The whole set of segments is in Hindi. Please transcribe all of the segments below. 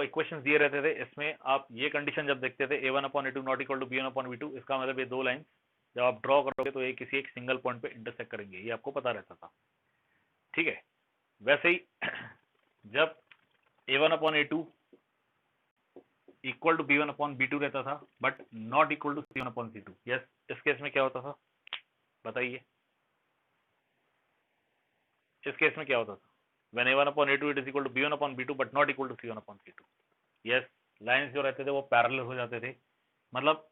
आपको इक्वेशंस दिए रहते थे, इसमें आप ये कंडीशन जब देखते थे a1/a2 not equal to b1/b2, इसका मतलब ये दो लाइन जब आप ड्रॉ करोगे तो ये किसी एक सिंगल पॉइंट पे इंटरसेक्ट करेंगे, ये आपको पता रहता था। ठीक है, वैसे ही जब a1/a2 इक्वल टू b1/b2 रहता था but not equal to c1/c2, yes, इस केस में क्या होता था बताइए, इस केस में क्या होता था? when a1/a2 it is equal to b1/b2 but not equal to c1/c2, yes, lines जो रहते थे वो पैरेलल हो जाते थे, मतलब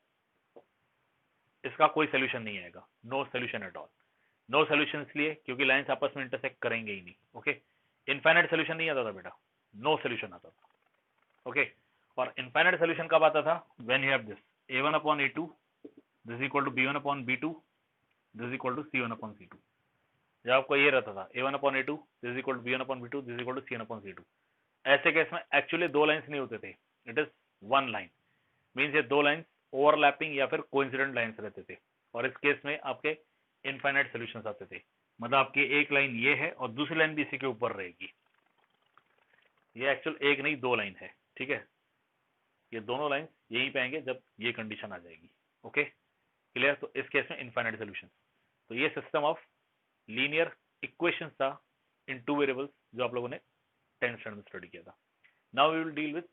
इसका कोई सोल्यूशन नहीं आएगा, no solution at all. No solution इसलिए क्योंकि लाइंस आपस में इंटरसेक्ट करेंगे ही नहीं। ओके, इनफाइनाइट सोल्यूशन नहीं आता था बेटा, नो सोल्यूशन आता था। ओके, और इनफाइनाइट सोल्यूशन कब आता था? When you have this a1/a2 this equal to b1/b2 this equal to c1/c2। जब आपको ये रहता था a1/a2 this equal to b1/b2 this equal to c1/c2, ऐसे केस में एक्चुअली दो लाइंस नहीं होते थे, it is one line, means ये दो लाइंस ओवरलैपिंग या फिर कोइंसिडेंट लाइंस रहते थे, और इस केस में आपके इनफाइनाइट सॉल्यूशंस आते थे। मतलब आपकी एक लाइन ये है और दूसरी लाइन भी इसी के ऊपर रहेगी, ये एक्चुअल एक नहीं दो लाइन है। ठीक है, ये दोनों लाइन यहीं पे आएंगे जब ये कंडीशन आ जाएगी। Okay, clear? तो इस केस में इनफाइनाइट सॉल्यूशन। तो ये सिस्टम ऑफ लीनियर इक्वेशंस था इन टू वेरिएबल्स जो आप लोगों ने 10th स्टैंडर्ड में स्टडी किया था। Now we will deal with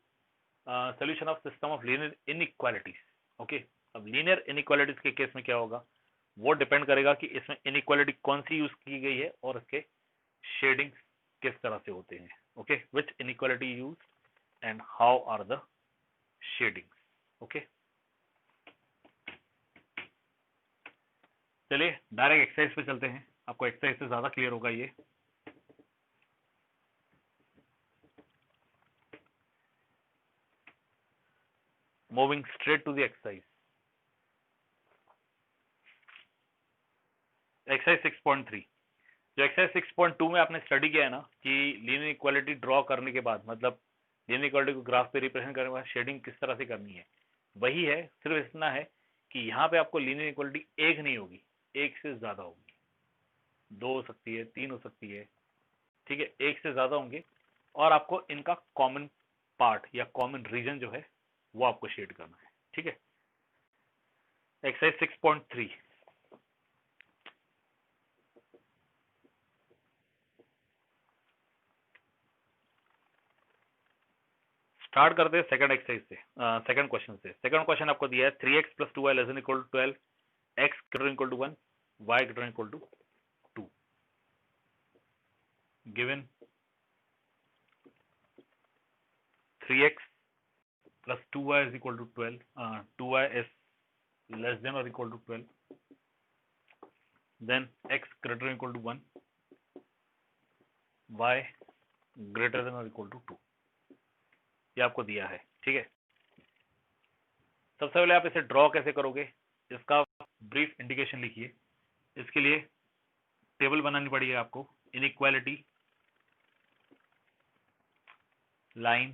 solution of system of linear inequalities. Okay, अब लीनियर इनइक्वालिटीज के केस में क्या होगा वो डिपेंड करेगा कि इसमें इनइक्वालिटी कौन सी यूज की गई है और इसके शेडिंग किस तरह से होते हैं। Okay, which inequality use and how are the shadings. Okay, चलिए डायरेक्ट एक्सरसाइज पे चलते हैं, आपको एक्सरसाइज से ज्यादा क्लियर होगा ये। Moving straight to the exercise, exercise 6.3। जो एक्सरसाइज 6.2 में आपने स्टडी किया है ना कि लीनियर इक्वालिटी ड्रॉ करने के बाद, मतलब लीनियर इक्वालिटी को ग्राफ पे रिप्रेजेंट करने के बाद शेडिंग किस तरह से करनी है, वही है। सिर्फ इतना है कि यहाँ पे आपको लीनियर इक्वालिटी एक नहीं होगी, एक से ज्यादा होगी, दो हो सकती है, तीन हो सकती है। ठीक है, एक से ज्यादा होंगे और आपको इनका कॉमन पार्ट या कॉमन रीजन जो है वो आपको शेड करना है। ठीक है, एक्सरसाइज 6.3 स्टार्ट करते हैं सेकंड एक्सरसाइज से, सेकंड क्वेश्चन से। सेकंड क्वेश्चन आपको दिया है 3x + 2y ≤ 12, x > 1, y > 2, given 3x + 2y = 12, 2y is less than or equal to 12, then x > 1, y greater than or equal to 2, ये आपको दिया है। ठीक है, सबसे पहले आप इसे ड्रॉ कैसे करोगे इसका ब्रीफ इंडिकेशन लिखिए। इसके लिए टेबल बनानी पड़ेगी आपको, इनइक्वालिटी, लाइन,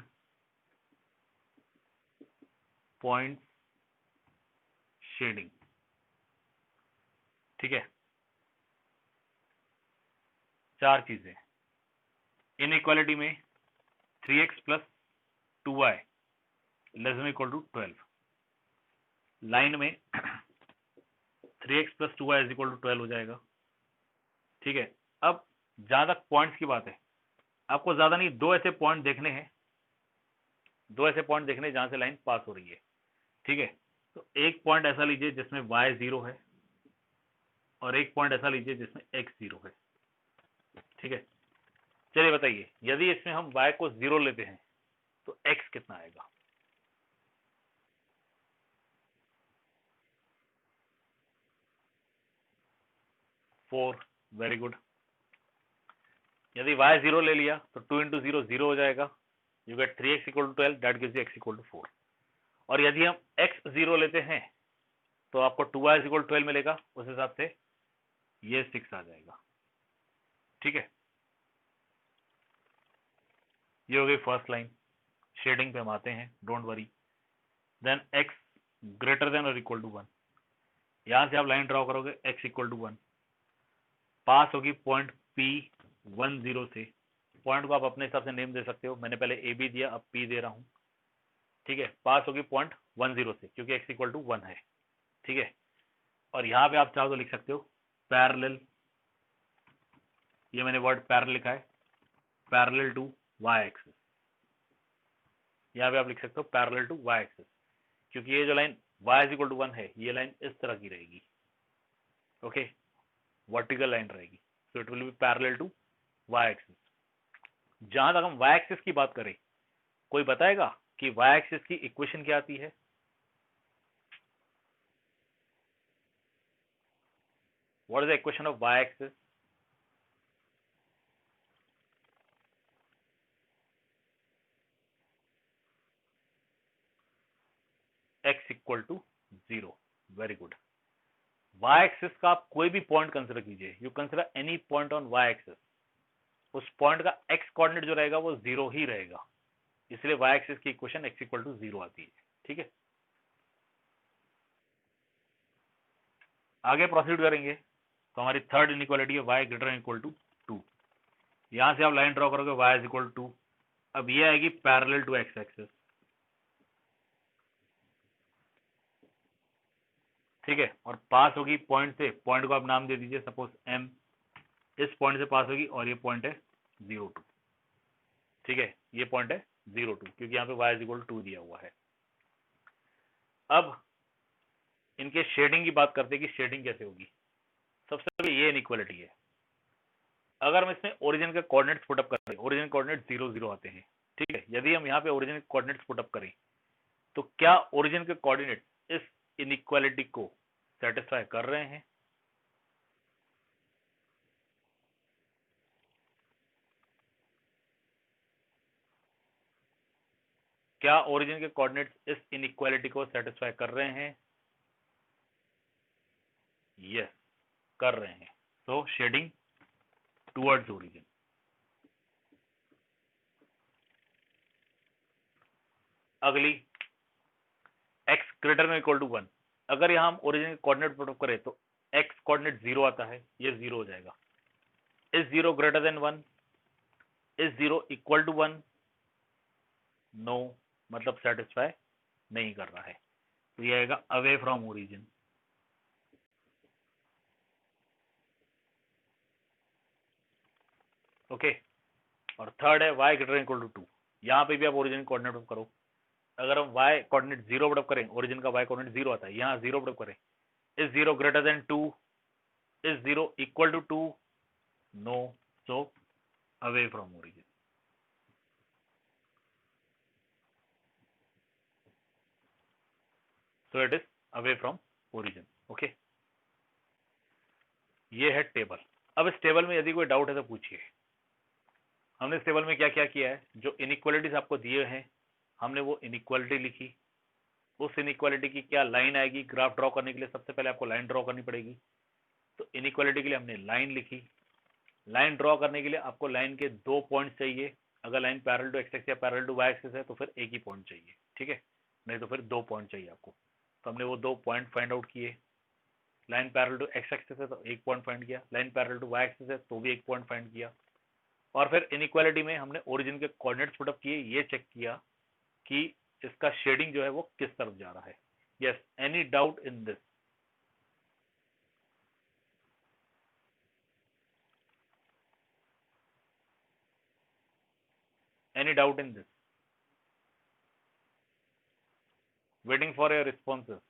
पॉइंट, शेडिंग। ठीक है, चार चीजें। इनइक्वालिटी में 3x + 2y ≤ 12, लाइन में 3x + 2y = 12 हो जाएगा। ठीक है, अब जहां तक पॉइंट्स की बात है, आपको ज्यादा नहीं, दो ऐसे पॉइंट देखने हैं, दो ऐसे पॉइंट देखने जहां से लाइन पास हो रही है। ठीक है, तो एक पॉइंट ऐसा लीजिए जिसमें y 0 है और एक पॉइंट ऐसा लीजिए जिसमें x 0 है। ठीक है, चलिए बताइए यदि इसमें हम y को 0 लेते हैं तो x कितना आएगा? Four, very good. यदि y 0 ले लिया तो 2 × 0 0 हो जाएगा, you get 3x = 12, that gives you x = 4। और यदि हम x 0 लेते हैं तो आपको 2y = 12 मिलेगा, उस हिसाब से ये 6 आ जाएगा। ठीक है, ये हो गई फर्स्ट लाइन। शेडिंग पे हम आते हैं, don't worry. Then x greater than or equal to 1, यहां से आप लाइन ड्रॉ करोगे, x = 1 पास होगी पॉइंट P10 से, पॉइंट को आप अपने हिसाब से नेम दे सकते हो। मैंने पहले ए बी दिया, अब पी दे रहा हूँ, ठीक है। पास होगी पॉइंट 10 से, क्योंकि एक्स इक्वल टू 1 है, ठीक है। और यहाँ पे आप चाहो तो लिख सकते हो पैरेलल, ये मैंने वर्ड पैरेलल लिखा है, पैरेलल टू वाई एक्सिस। यहाँ पे आप लिख सकते हो पैरेलल टू वाई एक्सिस, क्योंकि ये जो लाइन y इक्वल टू 1 है, ये लाइन इस तरह की रहेगी, ओके, वर्टिकल लाइन रहेगी, so it will be parallel to y axis. जहां तक हम वाई एक्सिस की बात करें, कोई बताएगा कि वाई एक्सिस की इक्वेशन क्या आती है? What is the equation of y axis? x equal to 0। Very good. Y axis का आप कोई भी पॉइंट कंसिडर कीजिए, you consider any point on y axis, उस पॉइंट का x कोऑर्डिनेट जो रहेगा वो 0 ही रहेगा, इसलिए वाई एक्सिस की इक्वेशन x इक्वल टू 0 आती है, ठीक है। आगे प्रोसीड करेंगे तो हमारी थर्ड इनइक्वालिटी है y greater than equal to 2। यहां से आप लाइन ड्रॉ करोगे y इज इक्वल टू 2, अब ये आएगी पैरेलल टू x एक्सिस, ठीक है। और पास होगी पॉइंट से, पॉइंट को आप नाम दे दीजिए सपोज m, इस पॉइंट से पास होगी और ये पॉइंट है 0 2, ठीक है। ये पॉइंट है 0 2, क्योंकि यहाँ पे y इज इक्वल टू 2 दिया हुआ है। अब इनके शेडिंग की बात करते हैं कि शेडिंग कैसे होगी। सबसे पहले ये इनइक्वालिटी है, अगर हम इसमें ओरिजिन के कोऑर्डिनेट्स पुटअप करें, ओरिजिन कोऑर्डिनेट 0 0 आते हैं, ठीक है। यदि हम यहाँ पे ओरिजिन के कोऑर्डिनेट्स पुटअप करें तो क्या ओरिजिन के कोऑर्डिनेट इस इनइक्वालिटी को सेटिस्फाई कर रहे हैं? क्या ओरिजिन के कोऑर्डिनेट्स इस इनइक्वालिटी को सेटिस्फाई कर रहे हैं? यस, कर रहे हैं। So shading towards origin. अगली x greater than equal to 1, अगर यहाँ हम ओरिजिन के कोऑर्डिनेट पुट अप करें तो x कोऑर्डिनेट 0 आता है, ये 0 हो जाएगा। Is 0 greater than 1? Is 0 equal to 1? No, मतलब सेटिस्फाई नहीं कर रहा है, तो ये आएगा अवे फ्रॉम ओरिजिन। ओके। और थर्ड है y greater than equal to 2, यहाँ पे भी आप ओरिजिन कोऑर्डिनेट पुट करो। अगर हम y कोऑर्डिनेट 0 पुट अप करें, ओरिजिन का y कोऑर्डिनेट 0 आता है, यहाँ 0 पुट अप करें, is 0 greater than 2? Is 0 equal to 2? No, so away from origin. So it is away from origin, okay. ये है टेबल। अब इस टेबल में यदि कोई डाउट है तो पूछिए। हमने इस टेबल में क्या क्या किया है, जो इनइक्वालिटीज आपको दिए हैं, हमने वो इनइक्वालिटी लिखी। उस इनइक्वालिटी की क्या लाइन आएगी, ग्राफ ड्रॉ करने के लिए सबसे पहले आपको लाइन ड्रॉ करनी पड़ेगी, तो इनइक्वालिटी के लिए हमने लाइन लिखी। लाइन ड्रॉ करने के लिए आपको लाइन के 2 पॉइंट चाहिए, अगर line parallel to x axis या पैरेलल टू वाई एक्सिस है तो फिर एक ही पॉइंट चाहिए, ठीक है, नहीं तो फिर 2 पॉइंट चाहिए आपको। तो हमने वो 2 पॉइंट फाइंड आउट किए। Line parallel to x axis है तो 1 पॉइंट फाइंड किया, line parallel to y axis है तो भी 1 पॉइंट फाइंड किया। और फिर इनइक्वालिटी में हमने ओरिजिन के कोऑर्डिनेट्स पुट अप किए, ये चेक किया कि इसका शेडिंग जो है वो किस तरफ जा रहा है। Yes, any doubt in this? Any doubt in this? Waiting for your responses.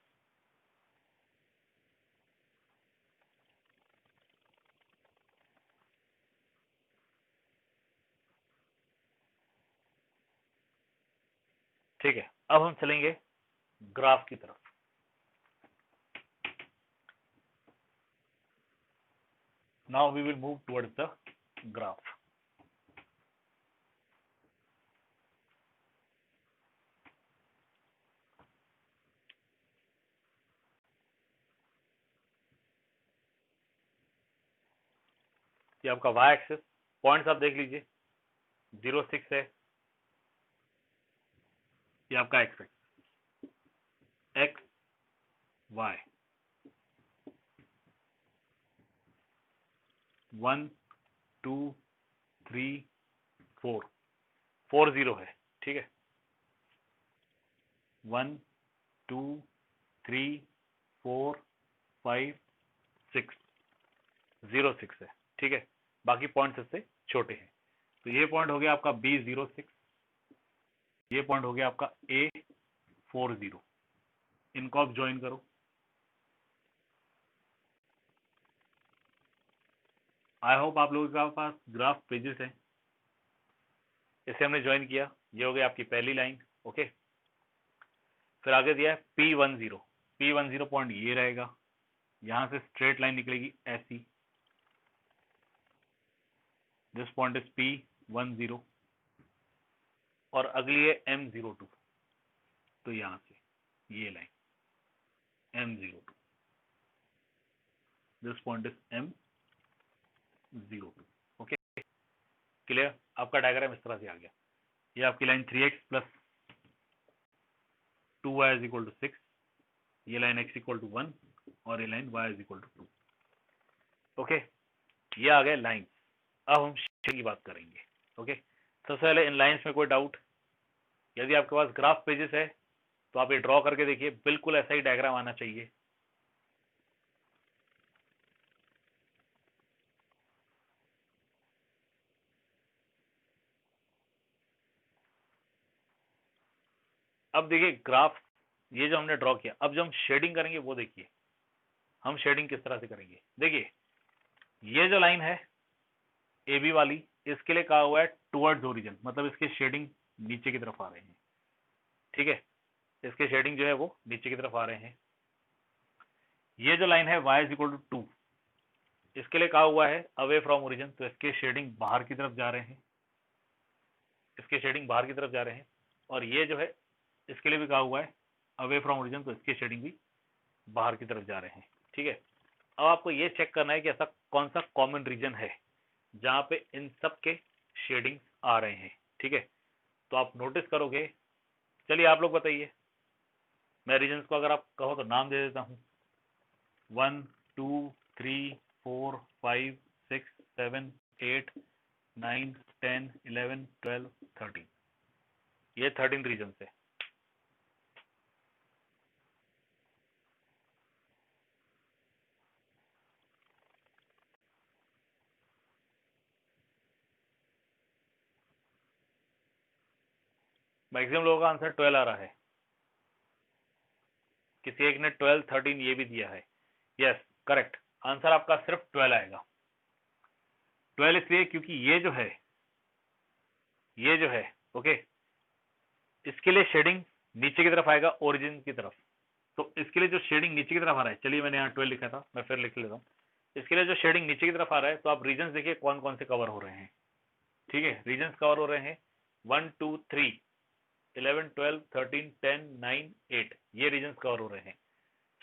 ठीक है, अब हम चलेंगे ग्राफ की तरफ। Now we will move towards the graph. ये आपका वाई एक्सिस, पॉइंट्स आप देख लीजिए, 0 6 है। ये आपका एक्स एक्सिस, एक्स वाई, 1 2 3 4 4 0 है, ठीक है। 1 2 3 4 5 6 0 6 है, ठीक है। बाकी पॉइंट्स इससे छोटे हैं। तो ये पॉइंट हो गया आपका B06, ये पॉइंट हो गया आपका A40। इनको आप ज्वाइन करो। आई होप आप लोगों के पास ग्राफ पेजेस हैं। इसे हमने ज्वाइन किया, ये हो गई आपकी पहली लाइन, ओके। फिर आगे दिया है P10, P10 पॉइंट ये रहेगा, यहां से स्ट्रेट लाइन निकलेगी ऐसी, दिस पॉइंट इज P10, और अगली है M02, तो यहां से ये line M02, this point is M02, okay. Clear? आपका डायग्राम इस तरह से आ गया। ये आपकी line 3x plus 2y is equal to 6, ये लाइन x इक्वल टू 1 और ये line y is equal to 2, okay. ये आ गए लाइन। अब हम शेडिंग की बात करेंगे, ओके। सबसे पहले इन लाइंस में कोई डाउट? यदि आपके पास ग्राफ पेजेस है तो आप ये ड्रॉ करके देखिए, बिल्कुल ऐसा ही डायग्राम आना चाहिए। अब देखिए ग्राफ, ये जो हमने ड्रॉ किया, अब जो हम शेडिंग करेंगे वो देखिए, हम शेडिंग किस तरह से करेंगे। देखिए ये जो लाइन है ए बी वाली, इसके लिए कहा हुआ है टुवर्ड्स ओरिजिन, मतलब इसके शेडिंग नीचे की तरफ आ रहे हैं, ठीक है। इसके शेडिंग जो है वो नीचे की तरफ आ रहे हैं। ये जो लाइन है y इज इक्वल टू 2, इसके लिए कहा हुआ है अवे फ्रॉम ओरिजिन, तो इसके शेडिंग बाहर की तरफ जा रहे हैं, इसके शेडिंग बाहर की तरफ जा रहे हैं। और ये जो है इसके लिए भी कहा हुआ है अवे फ्रॉम ओरिजिन, तो इसके शेडिंग भी बाहर की तरफ जा रहे हैं, ठीक है। अब आपको ये चेक करना है कि ऐसा कौन सा कॉमन रीजन है जहां पे इन सब के शेडिंग आ रहे हैं, ठीक है। तो आप नोटिस करोगे, चलिए आप लोग बताइए, मैं रीजन्स को अगर आप कहो तो नाम दे देता हूँ। 1 2 3 4 5 6 7 8 9 10 11 12 13, ये 13 रीजन है। मैक्सिमम लोगों का आंसर 12 आ रहा है, किसी एक ने 12 13 ये भी दिया है। यस करेक्ट, आंसर आपका सिर्फ 12 आएगा। 12 इसलिए क्योंकि ये जो है ओके, इसके लिए शेडिंग नीचे की तरफ आएगा ओरिजिन की तरफ। तो इसके लिए जो शेडिंग नीचे की तरफ आ रहा है, चलिए मैंने यहाँ 12 लिखा था, मैं फिर लिख लेता हूँ। इसके लिए जो शेडिंग नीचे की तरफ आ रहा है, तो आप रीजन देखिए कौन कौन से कवर हो रहे हैं, ठीक है। रीजन कवर हो रहे हैं 1 2 3 11 12 13 10 9 8, ये रीजन कवर हो रहे हैं।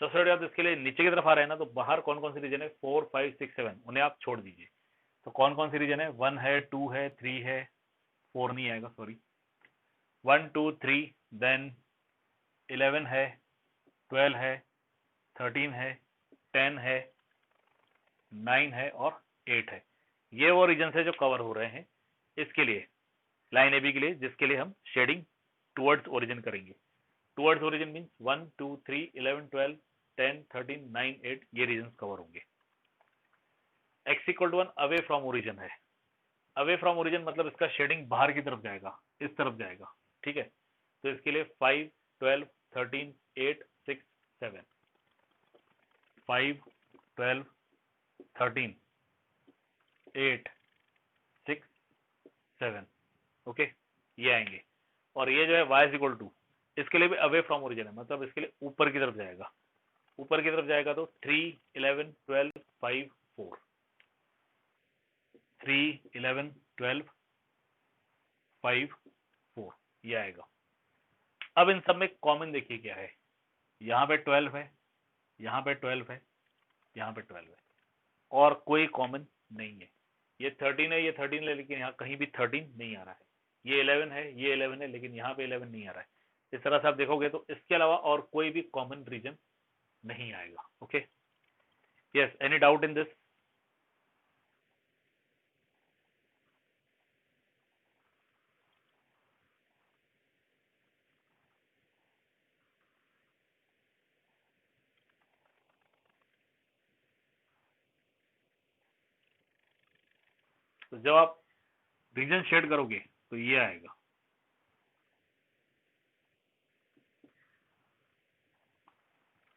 सबसे बड़ी बात, इसके लिए नीचे की तरफ आ रहे हैं ना, तो बाहर कौन कौन सी रीजन है, 4 5 6 7, उन्हें आप छोड़ दीजिए। तो कौन कौन सी रीजन है, 1 है 2 है 3 है, 4 नहीं आएगा सॉरी, 1 2 3, देन 11 है, 12 है, 13 है, 10 है, 9 है और 8 है। ये वो रीजन है जो कवर हो रहे हैं इसके लिए, लाइन ए बी के लिए, जिसके लिए हम शेडिंग टुवर्ड्स ओरिजिन करेंगे। टुवर्ड्स ओरिजिन मींस 1 2 3 11 12 10 13 9 8, ये रीजन कवर होंगे। x equal to 1 away from origin है, अवे फ्रॉम ओरिजिन मतलब इसका शेडिंग बाहर की तरफ जाएगा, इस तरफ जाएगा, ठीक है। तो इसके लिए 5 12 13 8 6 7, 5 12 13 8 6 7, ओके, ये आएंगे। और ये जो है y इज इक्वल टू, इसके लिए भी अवे फ्रॉम ओरिजिन है, मतलब इसके लिए ऊपर की तरफ जाएगा, ऊपर की तरफ जाएगा। तो 3 11 12 5 4, 3 11 12 5 4, ये आएगा। अब इन सब में कॉमन देखिए क्या है, यहाँ पे 12 है, यहाँ पे 12 है, यहाँ पे 12 है, और कोई कॉमन नहीं है। ये 13 है, ये 13 है, लेकिन यहाँ कहीं भी 13 नहीं आ रहा है। ये 11 है, ये 11 है, लेकिन यहाँ पे 11 नहीं आ रहा है। इस तरह से आप देखोगे तो इसके अलावा और कोई भी कॉमन रीजन नहीं आएगा, okay. Yes, any doubt in this? तो जब आप रीजन शेड करोगे तो ये आएगा,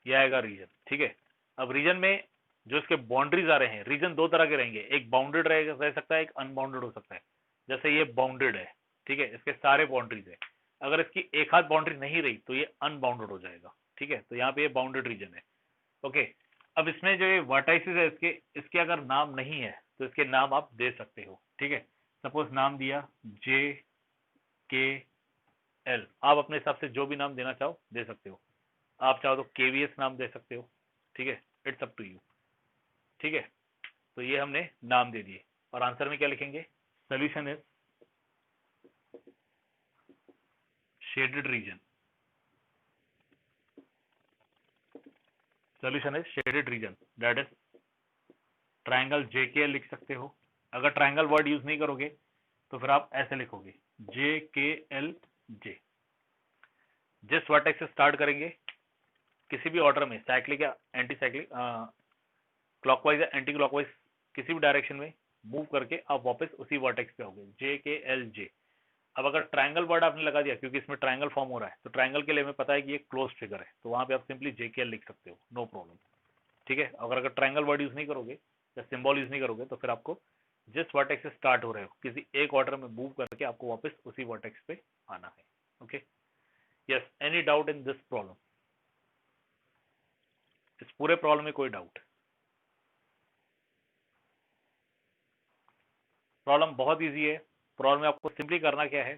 ये आएगा रीजन। ठीक है, अब रीजन में जो इसके बाउंड्रीज आ रहे हैं, रीजन दो तरह के रहेंगे, एक बाउंडेड रह सकता है, एक अनबाउंडेड हो सकता है। जैसे ये बाउंडेड है, ठीक है, इसके सारे बाउंड्रीज है। अगर इसकी एक हाथ बाउंड्री नहीं रही तो ये अनबाउंडेड हो जाएगा। ठीक है, तो यहाँ पे ये बाउंडेड रीजन है। ओके, अब इसमें जो ये वर्टाइसिस है, इसके अगर नाम नहीं है तो इसके नाम आप दे सकते हो। ठीक है, सपोज नाम दिया जे के एल, आप अपने हिसाब से जो भी नाम देना चाहो दे सकते हो। आप चाहो तो केवीएस नाम दे सकते हो। ठीक है, इट्स अप टू यू। ठीक है, तो ये हमने नाम दे दिए, और आंसर में क्या लिखेंगे? Solution is shaded region. Solution is shaded region, that is triangle JKL लिख सकते हो। अगर ट्राइंगल वर्ड यूज नहीं करोगे तो फिर आप ऐसे लिखोगे JKL J। जिस वर्टेक्स से स्टार्ट करेंगे किसी भी ऑर्डर में, साइक्लिक या एंटी साइक्लिक, क्लॉकवाइज या एंटी क्लॉकवाइज, किसी भी डायरेक्शन में मूव करके आप वापस उसी वर्टेक्स पे आओगे, JKL J। अब अगर ट्राइंगल वर्ड आपने लगा दिया, क्योंकि इसमें ट्राइंगल फॉर्म हो रहा है, तो ट्राइंगल के लिए हमें पता है कि ये क्लोज फिगर है, तो वहां पे आप सिंपली JKL लिख सकते हो, नो प्रॉब्लम। ठीक है, अगर ट्राइंगल वर्ड यूज नहीं करोगे या सिंबल यूज नहीं करोगे तो फिर आपको जिस वर्टेक्स से स्टार्ट हो रहे हो किसी एक ऑर्डर में मूव करके आपको वापस उसी वर्टेक्स पे आना है। Okay, yes, any doubt in this problem? इस पूरे प्रॉब्लम में कोई डाउट? प्रॉब्लम बहुत इजी है। प्रॉब्लम में आपको सिंपली करना क्या है,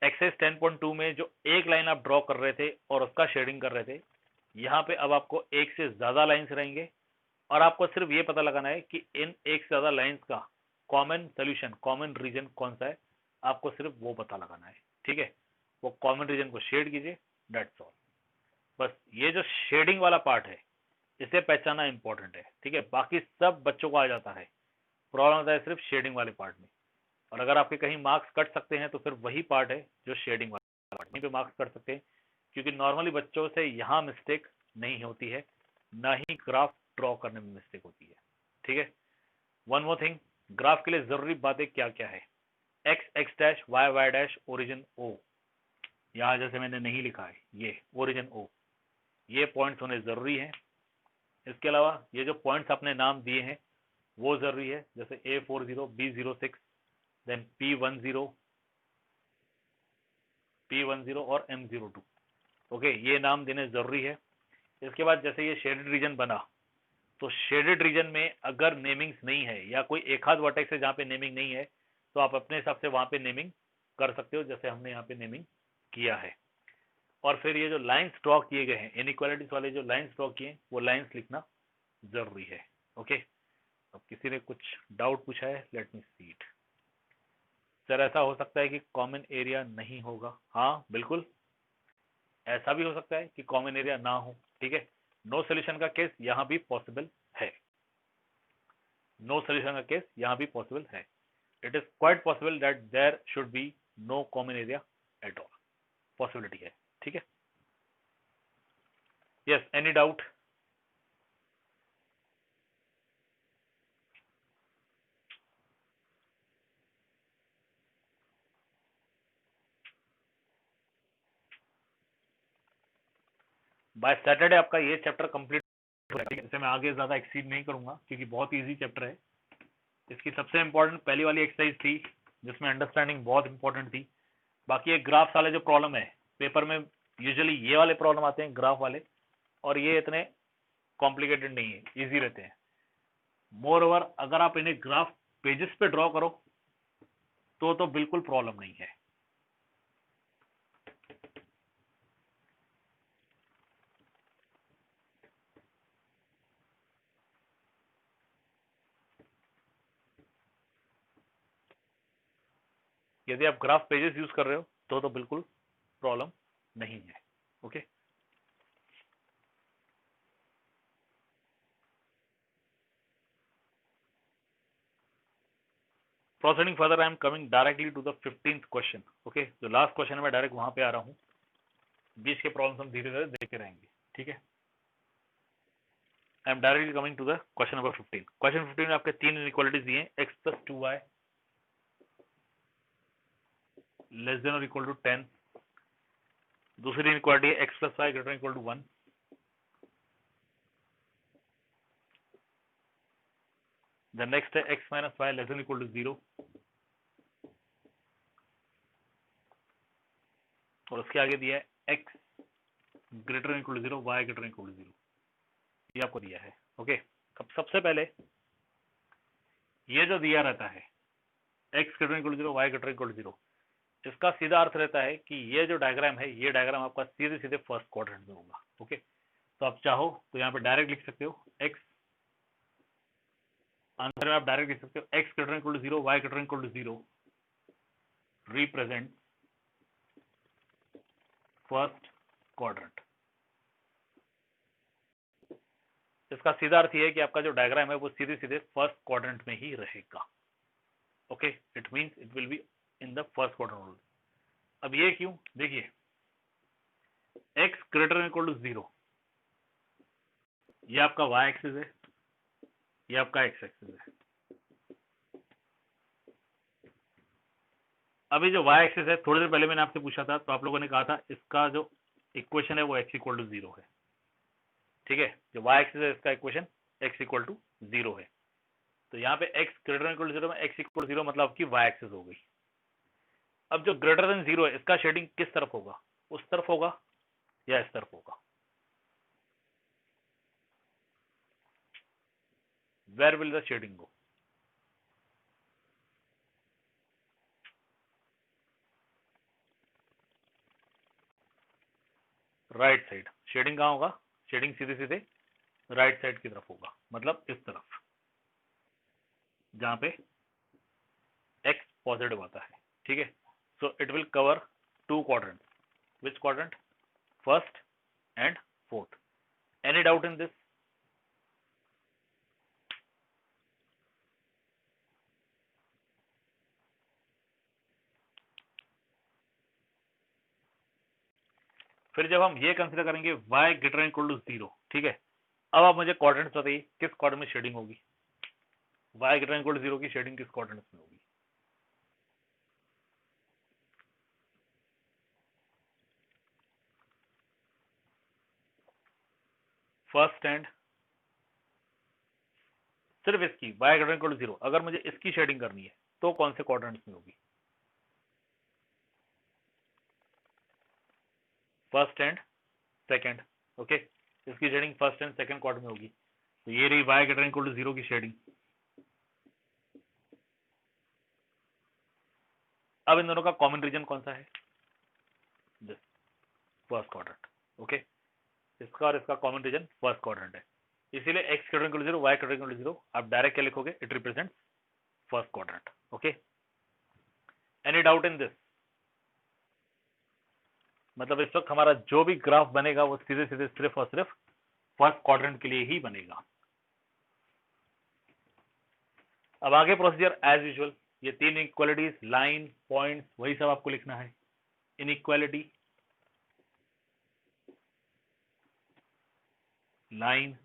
एक्सरसाइज 10.2 में जो एक लाइन आप ड्रॉ कर रहे थे और उसका शेडिंग कर रहे थे, यहाँ पे अब आपको एक से ज्यादा लाइंस रहेंगे, और आपको सिर्फ ये पता लगाना है कि इन एक से ज्यादा लाइंस का कॉमन सोल्यूशन, कॉमन रीजन कौन सा है, आपको सिर्फ वो पता लगाना है। ठीक है, वो कॉमन रीजन को शेड कीजिए, दैट्स ऑल। बस ये जो शेडिंग वाला पार्ट है इसे पहचानना इंपॉर्टेंट है। ठीक है, बाकी सब बच्चों को आ जाता है, प्रॉब्लम होता है सिर्फ शेडिंग वाले पार्ट में। और अगर आपके कहीं मार्क्स कट सकते हैं तो फिर वही पार्ट है जो शेडिंग वाला पार्ट, वहीं पे मार्क्स कट सकते हैं, क्योंकि नॉर्मली बच्चों से यहाँ मिस्टेक नहीं होती है, ना ही ग्राफ ड्रॉ करने में मिस्टेक होती है। ठीक है, वन मोर थिंग, ग्राफ के लिए जरूरी बातें क्या क्या है? X x dash, y y dash, origin O. यहाँ जैसे मैंने नहीं लिखा है, ये ओरिजिन ओ, ये पॉइंट्स होने जरूरी है। इसके अलावा ये जो पॉइंट्स आपने नाम दिए हैं वो जरूरी है, जैसे A40, B06, then P10, P10 और M02। ओके, ये नाम देने जरूरी है। इसके बाद जैसे ये शेडेड रीजन बना, तो शेडेड रीजन में अगर नेमिंग्स नहीं है या कोई एक आध वर्टेक्स है जहाँ पे नेमिंग नहीं है, तो आप अपने हिसाब से वहां पे नेमिंग कर सकते हो, जैसे हमने यहाँ पे नेमिंग किया है। और फिर ये जो लाइंस ड्रॉ किए गए हैं, इनइक्वालिटीज वाले जो लाइंस ड्रॉ किए हैं, वो लाइंस लिखना जरूरी है। ओके, अब किसी ने कुछ डाउट पूछा है, let me see it. Sir ऐसा हो सकता है कि कॉमन एरिया नहीं होगा? हाँ बिल्कुल, ऐसा भी हो सकता है कि कॉमन एरिया ना हो। ठीक है, नो सोल्यूशन का केस यहाँ भी पॉसिबल है, नो सोल्यूशन का केस यहाँ भी पॉसिबल है। It is quite possible that there should be no common area at all, possibility है। ठीक है, yes, any doubt? By Saturday आपका ये चैप्टर कंप्लीट हो जाएगा। इसे मैं आगे ज्यादा एक्सीड नहीं करूंगा क्योंकि बहुत इजी चैप्टर है। इसकी सबसे इंपॉर्टेंट पहली वाली एक्सरसाइज थी जिसमें अंडरस्टैंडिंग बहुत इंपॉर्टेंट थी। बाकी ये ग्राफ्स वाले जो प्रॉब्लम है, पेपर में यूजुअली ये वाले प्रॉब्लम आते हैं ग्राफ वाले, और ये इतने कॉम्प्लिकेटेड नहीं है, इजी रहते हैं। मोर ओवर अगर आप इन्हें ग्राफ पेजेस पे ड्रॉ करो तो बिल्कुल प्रॉब्लम नहीं है। यदि आप ग्राफ पेजेस यूज कर रहे हो तो बिल्कुल प्रॉब्लम नहीं है। Okay, proceeding further, I am coming directly to the 15th question. Okay, जो लास्ट क्वेश्चन है मैं डायरेक्ट वहां पे आ रहा हूँ, बीच के प्रॉब्लम्स हम धीरे धीरे देखते रहेंगे। ठीक है, I am directly coming to the question number 15। Question 15 में आपके तीन इनइक्वालिटीज दिए हैं, x plus 2y less than और इक्वल टू 10। दूसरी इनइक्वालिटी है x plus y greater equal to 1। The next है x minus y less than equal to 0। और उसके आगे दिया है x greater equal to 0 y greater equal to 0। ये आपको दिया है। ओके, अब सबसे पहले ये जो दिया रहता है x greater equal to 0 y greater equal to 0, इसका सीधा अर्थ रहता है कि ये जो डायग्राम है, ये डायग्राम आपका सीधे सीधे फर्स्ट क्वाड्रेंट में होगा। ओके, तो आप चाहो तो यहाँ पे डायरेक्ट लिख सकते हो x, आंसर में आप डायरेक्ट लिख सकते हो x greater equal to 0 y greater equal to 0 represent first quadrant. इसका सीधा अर्थ ये है कि आपका जो डायग्राम है वो सीधे सीधे फर्स्ट क्वाड्रेंट में ही रहेगा। Okay, it means it will be in the first quadrant. अब ये क्यों, देखिए x ग्रेटर इक्वल टू 0, ये आपका y एक्सिस है, ये आपका x एक्सिस है। अभी जो y एक्सिस है, थोड़ी देर पहले मैंने आपसे पूछा था तो आप लोगों ने कहा था इसका जो इक्वेशन है वो x इक्वल टू 0 है। ठीक है, जो y एक्सिस है इसका इक्वेशन x इक्वल टू 0 है। तो यहाँ पे x ग्रेटर इक्वल टू 0 में x इक्वल टू 0 मतलब आपकी y एक्सिस हो गई। अब जो ग्रेटर देन 0 है इसका शेडिंग किस तरफ होगा, उस तरफ होगा या इस तरफ होगा? Where will the shading go? Right side. Shading कहाँ होगा? शेडिंग सीधे सीधे राइट साइड की तरफ होगा, मतलब इस तरफ जहां पे x पॉजिटिव आता है। ठीक है, so it will cover two quadrant. Which quadrant? First and fourth. Any doubt in this? फिर जब हम ये कंसिडर करेंगे y ग्रेटर इक्वल टू 0, ठीक है, अब आप मुझे क्वाड्रेंट बताइए किस क्वाड्रेंट में शेडिंग होगी? y ग्रेटर इक्वल टू 0 की शेडिंग किस क्वाड्रेंट में होगी? फर्स्ट एंड, सिर्फ इसकी y ग्रेटर इक्वल टू 0, अगर मुझे इसकी शेडिंग करनी है तो कौन से क्वाड्रेंट में होगी? First and second. ओके, इसकी shading first and second quadrant में होगी। तो ये रही y ग्रेटर इक्वल टू 0 की शेडिंग। अब इन दोनों का कॉमन रीजन कौन सा है? This first quadrant. ओके, इसका और इसका कॉमन रीजन फर्स्ट क्वाड्रेंट है, इसीलिए x greater equal to 0 y greater equal to 0 आप डायरेक्ट क्या लिखोगे? It represents first quadrant. Okay, any doubt in this? मतलब इस वक्त हमारा जो भी ग्राफ बनेगा वो सीधे सीधे सिर्फ और सिर्फ फर्स्ट क्वाड्रेंट के लिए ही बनेगा। अब आगे प्रोसीजर एज यूजुअल, ये तीन इक्वालिटीज, लाइन, पॉइंट्स, वही सब आपको लिखना है। Inequality, line,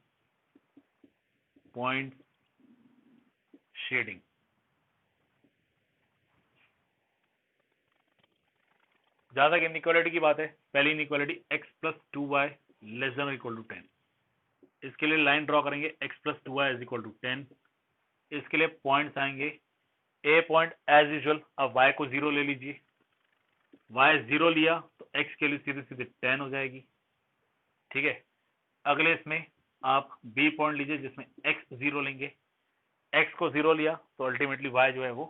point, shading. जहां तक इनइक्वालिटी की बात है, पहली inequality x plus 2y less than equal to 10, इसके लिए लाइन ड्रॉ करेंगे x plus 2y is equal to 10। इसके लिए पॉइंट्स आएंगे, ए पॉइंट एज यूजुअल, अब y को 0 ले लीजिए, y 0 लिया तो x के लिए सीधे सीधे 10 हो जाएगी। ठीक है, अगले इसमें आप b पॉइंट लीजिए जिसमें x 0 लेंगे, x को 0 लिया तो अल्टीमेटली y जो है वो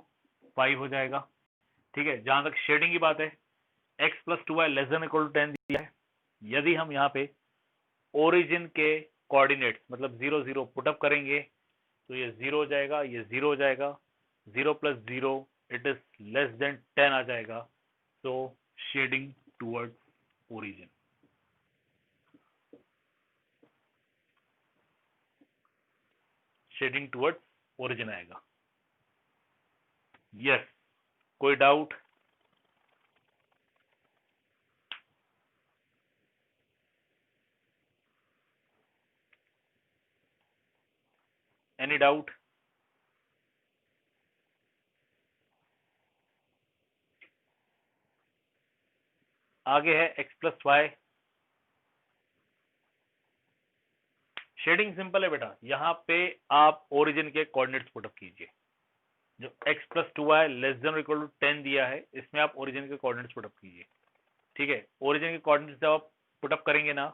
5 हो जाएगा। ठीक है, जहां तक शेडिंग की बात है, x plus 2y less than equal to 10 दिया है, यदि हम यहाँ पे ओरिजिन के कोऑर्डिनेट्स मतलब 0 0 पुटअप करेंगे तो ये 0 हो जाएगा, ये 0 हो जाएगा, 0 plus 0 it is less than 10 आ जाएगा। So shading towards origin. Shading towards origin आएगा। यस, कोई डाउट? Any doubt? आगे है x plus y. Shading simple है बेटा, यहाँ पे आप ओरिजिन के कोऑर्डिनेट्स पुटअप कीजिए। जो x plus two y less than equal to 10 दिया है, इसमें आप ओरिजिन के कोऑर्डिनेट्स पुटअप कीजिए। ठीक है, ओरिजिन के कोऑर्डिनेट्स जब आप पुटअप करेंगे ना,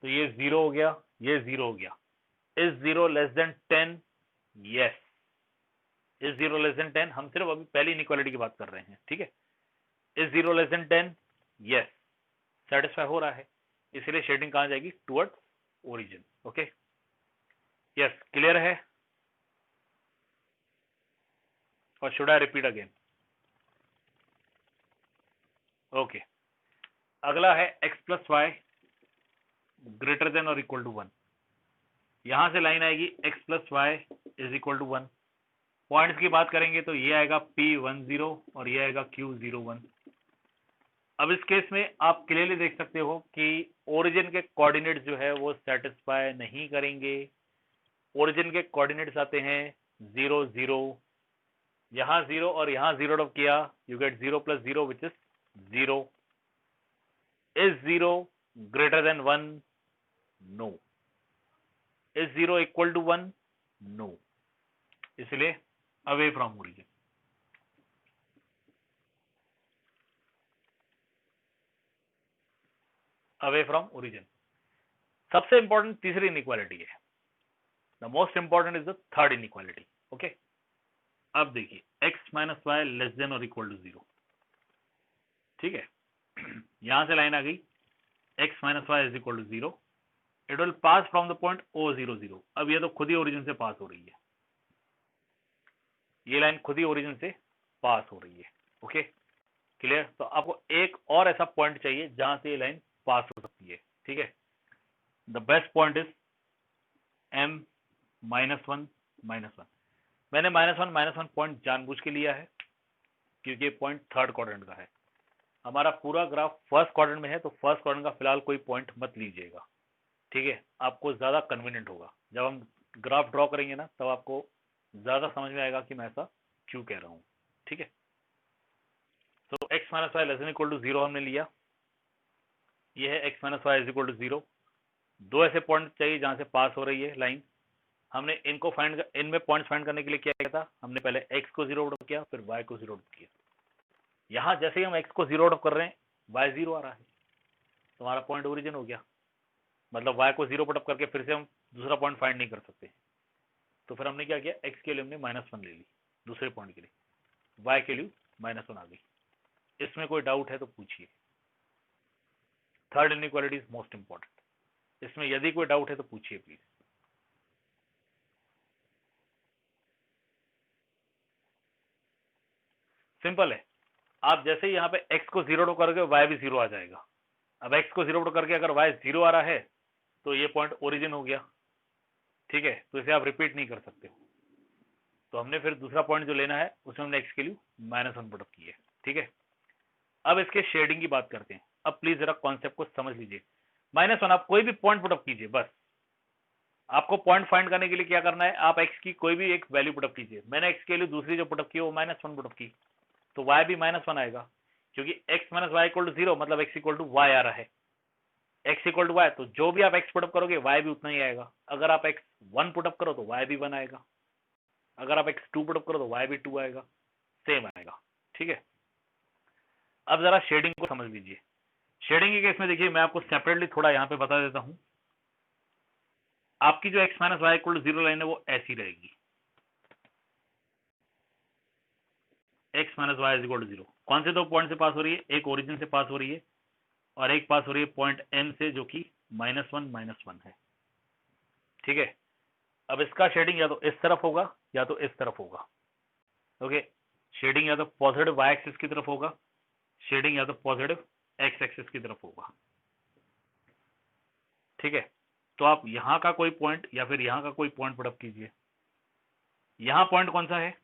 तो ये 0 हो गया, ये 0 हो गया। Is 0 less than 10? Yes. Is 0 less than 10? हम सिर्फ अभी पहली इनइक्वालिटी की बात कर रहे हैं। ठीक है, is 0 less than 10? Yes, satisfy हो रहा है, इसलिए शेडिंग कहां जाएगी? Towards origin. Okay, yes, clear है? और should I repeat again? Okay, अगला है x plus y greater than और इक्वल टू 1। यहां से लाइन आएगी x plus y is equal to 1। Points की बात करेंगे तो ये आएगा P10 और ये आएगा Q01। अब इस केस में आप क्लियरली देख सकते हो कि ओरिजिन के कोऑर्डिनेट्स जो है वो सेटिस्फाई नहीं करेंगे। ओरिजिन के कोऑर्डिनेट्स आते हैं 0 0, यहां 0 और यहां 0 डॉट किया, you get 0 plus 0 which is 0। Is 0 greater than 1? No. Is 0 equal to 1? No. इसलिए away from origin. Away from origin. सबसे इंपॉर्टेंट तीसरी इनइक्वालिटी है, the most important is the third inequality. Okay, अब देखिए x minus y less than और इक्वल टू 0। ठीक है, यहां से लाइन आ गई x minus y is equal to 0, it will pass from the point O0 0। अब ये तो खुद ही ओरिजिन से पास हो रही है, ये लाइन खुद ही ओरिजिन से पास हो रही है। Okay, clear? तो आपको एक और ऐसा पॉइंट चाहिए जहां से ये लाइन पास हो सकती है। ठीक है, the best point is m -1 -1। मैंने -1 पॉइंट जानबूझ के लिया है क्योंकि पॉइंट थर्ड क्वाड्रेंट का है। हमारा पूरा ग्राफ फर्स्ट क्वाड्रेंट में है, तो फर्स्ट क्वाड्रेंट का फिलहाल कोई पॉइंट मत लीजिएगा। ठीक है, आपको ज्यादा कन्वीनियंट होगा जब हम ग्राफ ड्रॉ करेंगे ना, तब आपको ज्यादा समझ में आएगा कि मैं ऐसा क्यों कह रहा हूं। ठीक है, तो x minus y less than equal to 0 हमने लिया, ये है x minus y is equal to 0। दो ऐसे पॉइंट चाहिए जहां से पास हो रही है लाइन। हमने इनको फाइंड, इनमें पॉइंट्स फाइंड करने के लिए क्या किया था? हमने पहले x को 0 आउट किया, फिर y को 0 आउट किया। यहां जैसे ही हम x को 0 आउट कर रहे हैं, y 0 आ रहा है, तो हमारा पॉइंट ओरिजिन हो गया। मतलब y को 0 पुटअप करके फिर से हम दूसरा पॉइंट फाइंड नहीं कर सकते। तो फिर हमने क्या किया, x के लिए हमने -1 ले ली दूसरे पॉइंट के लिए, y के लिए -1 आ गई। इसमें कोई डाउट है तो पूछिए। Third inequality is most important, इसमें यदि कोई डाउट है तो पूछिए प्लीज। सिंपल है, आप जैसे ही यहाँ पे x को 0 आउट करोगे y भी 0 आ जाएगा। अब x को 0 आउट करके अगर y 0 आ रहा है तो ये पॉइंट ओरिजिन हो गया। ठीक है, तो इसे आप रिपीट नहीं कर सकते हो। तो हमने फिर दूसरा पॉइंट जो लेना है उसमें हमने x के लिए -1 पुटअप की है। ठीक है, अब इसके शेडिंग की बात करते हैं। अब प्लीज जरा कॉन्सेप्ट को समझ लीजिए। -1 आप कोई भी पॉइंट पुटअप कीजिए, बस आपको पॉइंट फाइंड करने के लिए क्या करना है, आप x की कोई भी एक वैल्यू पुटअप कीजिए। मैंने x के लिए दूसरी जो पुटअप की वो -1 पुटअप की, तो y भी -1 आएगा, क्योंकि x minus y equal to 0 मतलब x इक्वल टू वाई आ रहा है। x इक्वल टू वाई, तो जो भी आप x पुटअप करोगे y भी उतना ही आएगा। अगर आप x 1 पुटअप करो तो y भी 1 आएगा, अगर आप x 2 पुटअप करो तो y भी 2 आएगा, सेम आएगा। ठीक है, अब जरा शेडिंग को समझ लीजिए। शेडिंग के केस में देखिए, मैं आपको सेपरेटली थोड़ा यहाँ पे बता देता हूं। आपकी जो x minus y equal to 0 line है वो ऐसी रहेगी, x minus y is equal to 0। कौन से दो पॉइंट से पास हो रही है? एक ओरिजिन से पास हो रही है और एक पास हो रही है पॉइंट M से, जो कि -1 है। ठीक है, अब इसका शेडिंग या तो इस तरफ होगा या तो इस तरफ होगा। ओके, शेडिंग या तो पॉजिटिव y एक्सिस की तरफ होगा, शेडिंग या तो पॉजिटिव x एक्सिस की तरफ होगा। ठीक है, तो आप यहां का कोई पॉइंट या फिर यहां का कोई पॉइंट पुटअप कीजिए। यहां पॉइंट कौन सा है?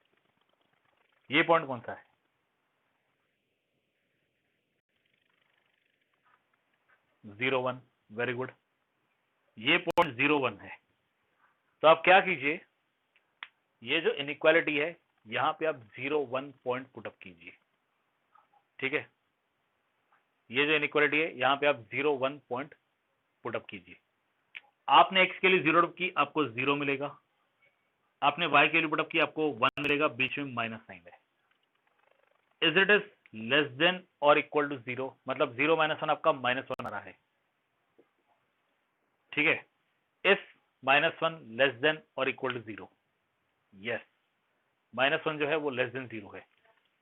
ये पॉइंट कौन सा है? 0 1। वेरी गुड, ये पॉइंट 0 1 है। तो आप क्या कीजिए, ये जो इनइक्वालिटी है यहाँ पे आप 0 1 पॉइंट पुटअप कीजिए, ठीक है। ये जो इनइक्वालिटी है यहाँ पे आप 0 1 पॉइंट पुटअप कीजिए। आपने x के लिए 0 पुटअप की, आपको 0 मिलेगा। आपने y के लिए पुटअप की, आपको 1 मिलेगा, बीच में माइनस साइन है। Is it is less than और इक्वल टू 0, मतलब 0 -1 आपका -1 आ रहा है, ठीक है। इस -1 लेस देन और इक्वल टू 0, यस, -1 जो है वो लेस देन 0 है,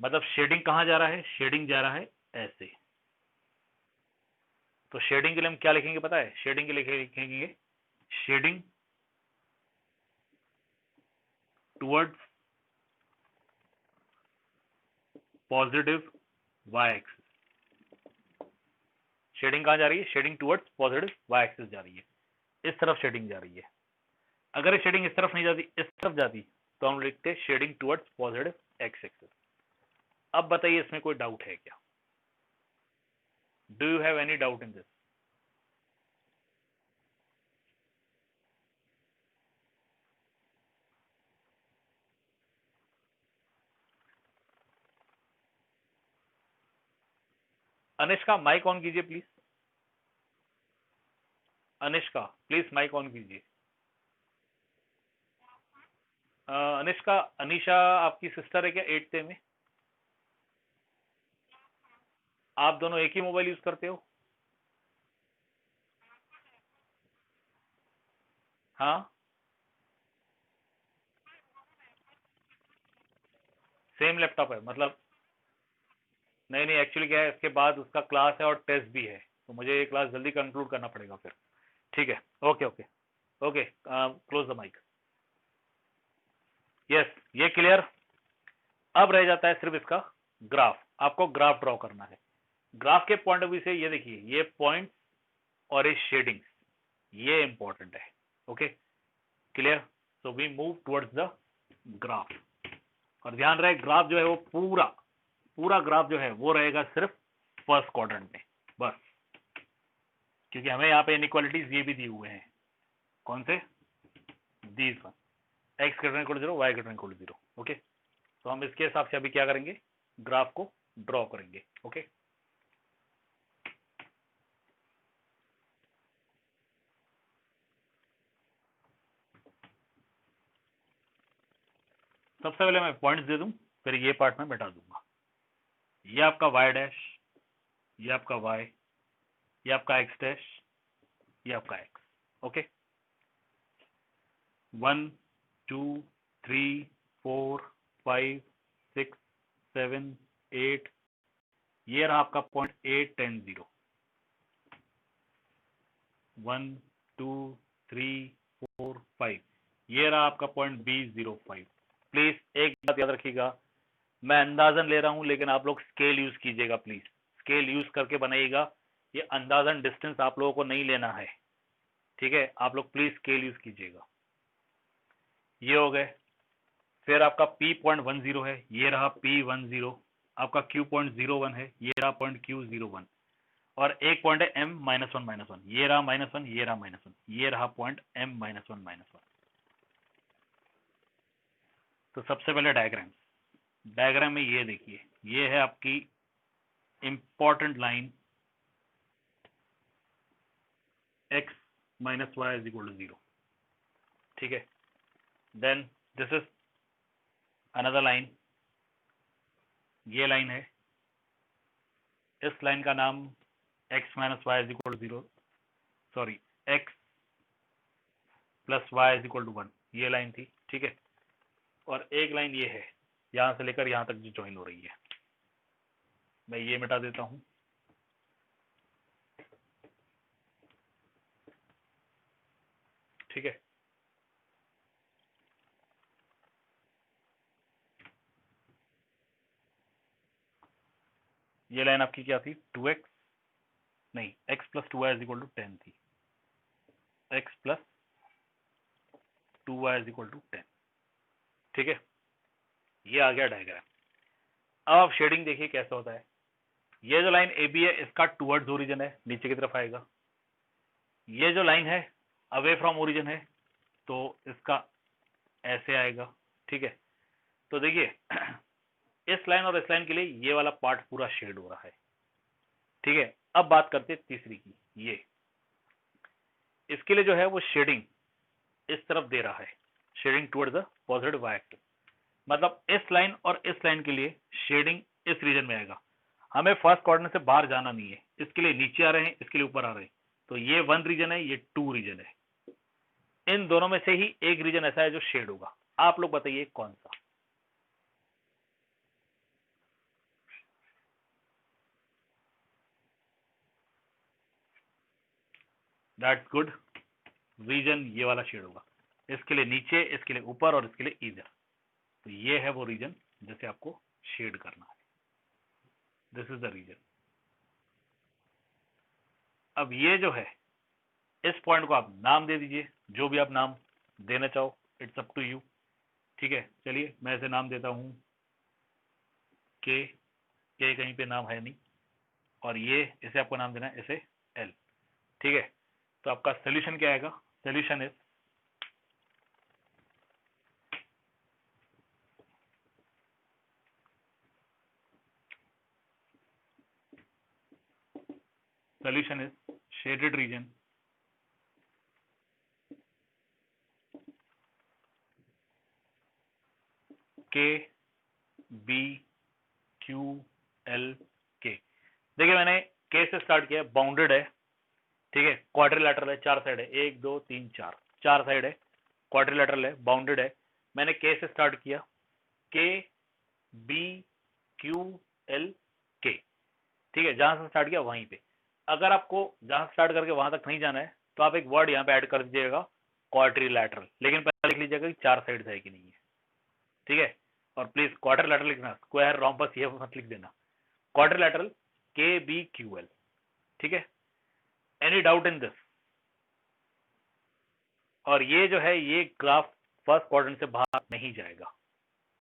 मतलब शेडिंग कहां जा रहा है, शेडिंग जा रहा है ऐसे। तो शेडिंग के लिए हम क्या लिखेंगे पता है, शेडिंग के लिए लिखेंगे shading towards positive y axis. Shading कहां जा रही है, shading towards positive y axis जा रही है, इस तरफ शेडिंग जा रही है। अगर ये शेडिंग इस तरफ नहीं जाती, इस तरफ जाती, तो हम लिखते shading towards positive x axis. अब बताइए इसमें कोई डाउट है क्या, do you have any doubt in this? Anishka mic on कीजिए please, Anishka please mic on कीजिए। अनिष्का, अनीशा आपकी सिस्टर है क्या 8th में? आप दोनों एक ही मोबाइल यूज करते हो? हाँ, सेम लैपटॉप है मतलब? नहीं नहीं, एक्चुअली क्या है, इसके बाद उसका क्लास है और टेस्ट भी है, तो मुझे ये क्लास जल्दी कंक्लूड करना पड़ेगा फिर। ठीक है, okay okay okay, close the mic. Yes, ये क्लियर। अब रह जाता है सिर्फ इसका ग्राफ, आपको ग्राफ ड्रॉ करना है। ग्राफ के पॉइंट ऑफ व्यू से ये देखिए, ये पॉइंट और ये शेडिंग, ये इंपॉर्टेंट है। Okay, clear. So we move towards the graph, और ध्यान रहे ग्राफ जो है वो पूरा पूरा ग्राफ जो है वो रहेगा सिर्फ फर्स्ट क्वाड्रेंट में बस, क्योंकि हमें यहाँ पे इनइक्वालिटीज ये भी दिए हुए हैं। कौन से? These one, x greater equal 0, y greater equal 0। Okay, तो हम इसके हिसाब से अभी क्या करेंगे, ग्राफ को ड्रॉ करेंगे। ओके, सबसे पहले मैं पॉइंट्स दे दूं, फिर ये पार्ट में मिटा दूंगा। ये आपका वाई डैश, ये आपका वाई, ये आपका एक्स डैश, ये आपका एक्स। ओके, 1 2 3 4 5 6 7 8, ये रहा आपका पॉइंट 8 10 0। 1 2 3 4 5, ये रहा आपका पॉइंट B05। प्लीज एक बात याद रखिएगा, मैं अंदाजन ले रहा हूं, लेकिन आप लोग स्केल यूज कीजिएगा, प्लीज स्केल यूज करके बनाइएगा। ये अंदाजन डिस्टेंस आप लोगों को नहीं लेना है, ठीक है, आप लोग प्लीज स्केल यूज कीजिएगा। ये हो गए। फिर आपका P.10 है, ये रहा P10। आपका Q.01 है, ये रहा पॉइंट Q01, और एक पॉइंट है M-1, ये रहा -1, ये रहा -1, ये रहा पॉइंट M-1। तो सबसे पहले डायग्राम, डायग्राम में ये देखिए, ये है आपकी इंपॉर्टेंट लाइन x - y = 0, ठीक है। Then this is another line, ये लाइन है, इस लाइन का नाम x - y = 0, sorry x + y = 1, ये लाइन थी, ठीक है। और एक लाइन ये है, यहां से लेकर यहां तक जो ज्वाइन हो रही है, मैं ये मिटा देता हूं। ठीक है, ये लाइन आपकी क्या थी, 2x, नहीं, x + 2y = 10 थी, x + 2y = 10, ठीक है। ये आ गया डायग्राम। अब आप शेडिंग देखिए कैसा होता है। ये जो लाइन AB है, इसका टुवर्ड्स ओरिजिन है, नीचे की तरफ आएगा। ये जो लाइन है अवे फ्रॉम ओरिजिन है, तो इसका ऐसे आएगा, ठीक है, तो देखिए इस लाइन और इस लाइन के लिए ये वाला पार्ट पूरा शेड हो रहा है। ठीक है, अब बात करते हैं तीसरी की, ये इसके लिए जो है वो शेडिंग इस तरफ दे रहा है, shading toward the positive y axis. मतलब इस लाइन और इस लाइन के लिए शेडिंग इस रीजन में आएगा। हमें फर्स्ट कोऑर्डिनेट से बाहर जाना नहीं है, इसके लिए नीचे आ रहे हैं, इसके लिए ऊपर आ रहे हैं। तो ये 1 रीजन है, ये 2 रीजन है। इन दोनों में से ही एक रीजन ऐसा है जो शेड होगा। आप लोग बताइए कौन सा। That's good. रीजन ये वाला शेड होगा, इसके लिए नीचे, इसके लिए ऊपर और इसके लिए इधर। तो ये है वो रीजन जिसे आपको शेड करना है। This is the region. अब ये जो है, इस पॉइंट को आप नाम दे दीजिए, जो भी आप नाम देना चाहो, इट्स अप टू यू। ठीक है, चलिए मैं इसे नाम देता हूं के कहीं पे नाम है नहीं, और ये इसे आपको नाम देना है, इसे एल। ठीक है, तो आपका सोल्यूशन क्या आएगा? Solution is shaded region K B Q L K। देखिए मैंने K से स्टार्ट किया, बाउंडेड है। ठीक है, क्वाड्रिलेटरल है, 4 साइड है, 1 2 3 4, 4 साइड है, क्वाड्रिलेटरल है, बाउंडेड है। मैंने K से स्टार्ट किया, K B Q L K। ठीक है, जहां से स्टार्ट किया वहीं पे। अगर आपको जहां स्टार्ट करके वहां तक नहीं जाना है तो आप एक वर्ड यहाँ पे ऐड कर दीजिएगा, क्वाड्रिलेटरल। लेकिन पहले लिख लीजिएगा कि 4 साइड है कि नहीं है। ठीक है, और प्लीज क्वाड्रिलेटरल लिखना, स्क्वायर रोम्बस ये मत लिख देना। Quadrilateral KBQL। ठीक है, एनी डाउट इन दिस? और ये जो है, ये ग्राफ फर्स्ट क्वाड्रेंट से बाहर नहीं जाएगा।